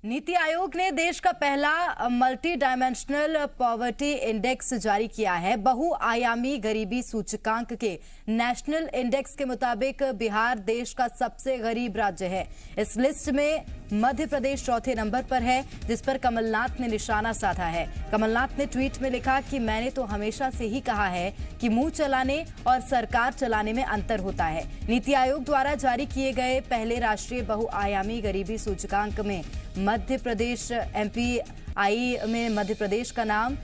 नीति आयोग ने देश का पहला मल्टी डायमेंशनल पॉवर्टी इंडेक्स जारी किया है। बहुआयामी गरीबी सूचकांक के नेशनल इंडेक्स के मुताबिक बिहार देश का सबसे गरीब राज्य है। इस लिस्ट में मध्य प्रदेश चौथे नंबर पर है, जिस पर कमलनाथ ने निशाना साधा है। कमलनाथ ने ट्वीट में लिखा कि मैंने तो हमेशा से ही कहा है कि मुंह चलाने और सरकार चलाने में अंतर होता है। नीति आयोग द्वारा जारी किए गए पहले राष्ट्रीय बहुआयामी गरीबी सूचकांक में मध्य प्रदेश एमपीआई में मध्य प्रदेश का नाम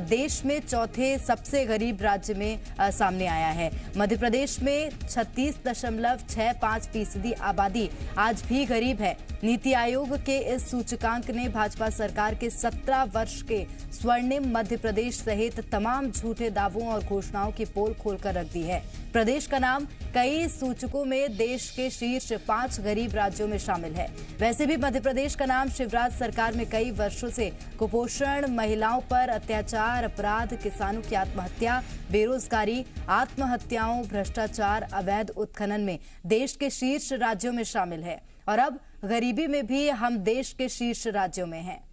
देश में चौथे सबसे गरीब राज्य में सामने आया है। मध्य प्रदेश में 36.65% आबादी आज भी गरीब है। नीति आयोग के इस सूचकांक ने भाजपा सरकार के 17 वर्ष के स्वर्णिम मध्य प्रदेश सहित तमाम झूठे दावों और घोषणाओं की पोल खोलकर रख दी है। प्रदेश का नाम कई सूचकों में देश के शीर्ष 5 गरीब राज्यों में शामिल है। वैसे भी मध्य प्रदेश का नाम शिवराज सरकार में कई वर्षों से कुपोषण, महिलाओं पर अत्याचार, अपराध, किसानों की आत्महत्या, बेरोजगारी, आत्महत्याओं, भ्रष्टाचार, अवैध उत्खनन में देश के शीर्ष राज्यों में शामिल है। और अब गरीबी में भी हम देश के शीर्ष राज्यों में हैं।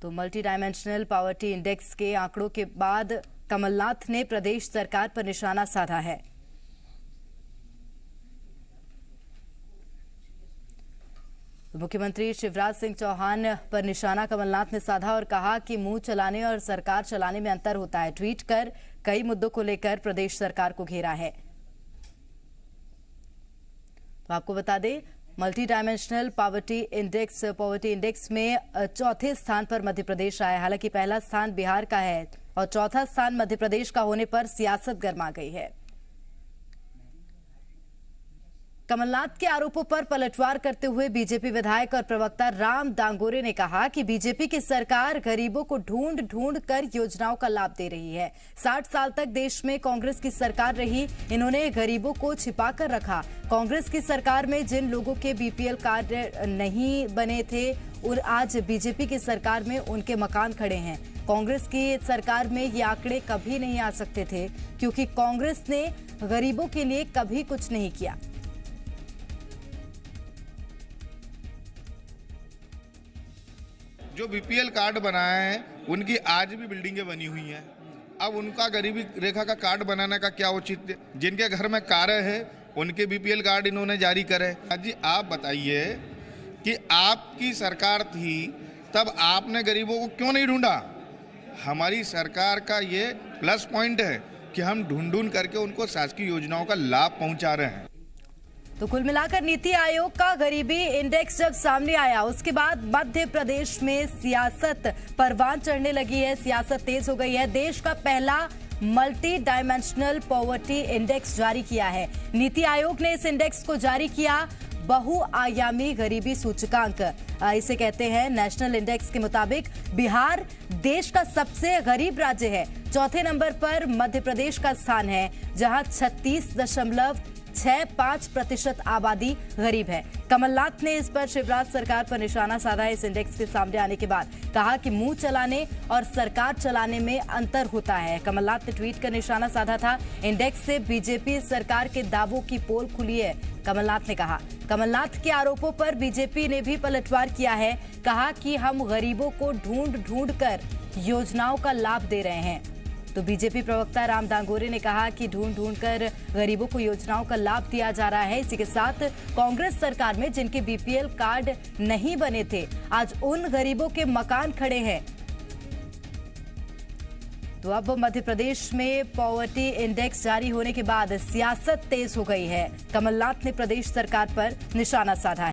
तो मल्टी डायमेंशनल पॉवर्टी इंडेक्स के आंकड़ों के बाद कमलनाथ ने प्रदेश सरकार पर निशाना साधा है। मुख्यमंत्री शिवराज सिंह चौहान पर निशाना कमलनाथ ने साधा और कहा कि मुंह चलाने और सरकार चलाने में अंतर होता है। ट्वीट कर कई मुद्दों को लेकर प्रदेश सरकार को घेरा है। तो आपको बता दें, मल्टी डायमेंशनल पॉवर्टी इंडेक्स में चौथे स्थान पर मध्य प्रदेश आया। हालांकि पहला स्थान बिहार का है और चौथा स्थान मध्य प्रदेश का होने पर सियासत गर्मा गई है। कमलनाथ के आरोपों पर पलटवार करते हुए बीजेपी विधायक और प्रवक्ता राम दांगोरे ने कहा कि बीजेपी की सरकार गरीबों को ढूंढ ढूंढ कर योजनाओं का लाभ दे रही है। 60 साल तक देश में कांग्रेस की सरकार रही, इन्होंने गरीबों को छिपा कर रखा। कांग्रेस की सरकार में जिन लोगों के बीपीएल कार्ड नहीं बने थे और आज बीजेपी की सरकार में उनके मकान खड़े हैं। कांग्रेस की सरकार में ये आंकड़े कभी नहीं आ सकते थे, क्योंकि कांग्रेस ने गरीबों के लिए कभी कुछ नहीं किया। जो बीपीएल कार्ड बनाए हैं उनकी आज भी बिल्डिंगें बनी हुई हैं। अब उनका गरीबी रेखा का कार्ड बनाने का क्या औचित्य? जिनके घर में कारें है उनके बीपीएल कार्ड इन्होंने जारी करे। जी आप बताइए कि आपकी सरकार थी तब आपने गरीबों को क्यों नहीं ढूंढा? हमारी सरकार का ये प्लस पॉइंट है कि हम ढूंढ ढूंढ करके उनको शासकीय योजनाओं का लाभ पहुंचा रहे हैं। तो कुल मिलाकर नीति आयोग का गरीबी इंडेक्स जब सामने आया, उसके बाद मध्य प्रदेश में सियासत परवान चढ़ने लगी है, सियासत तेज हो गई है। देश का पहला मल्टी डायमेंशनल पॉवर्टी इंडेक्स जारी किया है। नीति आयोग ने इस इंडेक्स को जारी किया। बहुआयामी गरीबी सूचकांक इसे कहते हैं। नेशनल इंडेक्स के मुताबिक बिहार देश का सबसे गरीब राज्य है। चौथे नंबर पर मध्य प्रदेश का स्थान है, जहां 36.65% आबादी गरीब है। कमलनाथ ने इस पर शिवराज सरकार पर निशाना साधा। इस इंडेक्स के सामने आने के बाद कहा कि मुंह चलाने और सरकार चलाने में अंतर होता है। कमलनाथ ने ट्वीट कर निशाना साधा था। इंडेक्स से बीजेपी सरकार के दावों की पोल खुली है, कमलनाथ ने कहा। कमलनाथ के आरोपों पर बीजेपी ने भी पलटवार किया है। कहा कि हम गरीबों को ढूंढ ढूंढ कर योजनाओं का लाभ दे रहे हैं। तो बीजेपी प्रवक्ता राम दांगोरे ने कहा कि ढूंढ ढूंढ कर गरीबों को योजनाओं का लाभ दिया जा रहा है। इसी के साथ कांग्रेस सरकार में जिनके बीपीएल कार्ड नहीं बने थे, आज उन गरीबों के मकान खड़े हैं। तो अब मध्य प्रदेश में पॉवर्टी इंडेक्स जारी होने के बाद सियासत तेज हो गई है। कमलनाथ ने प्रदेश सरकार पर निशाना साधा है।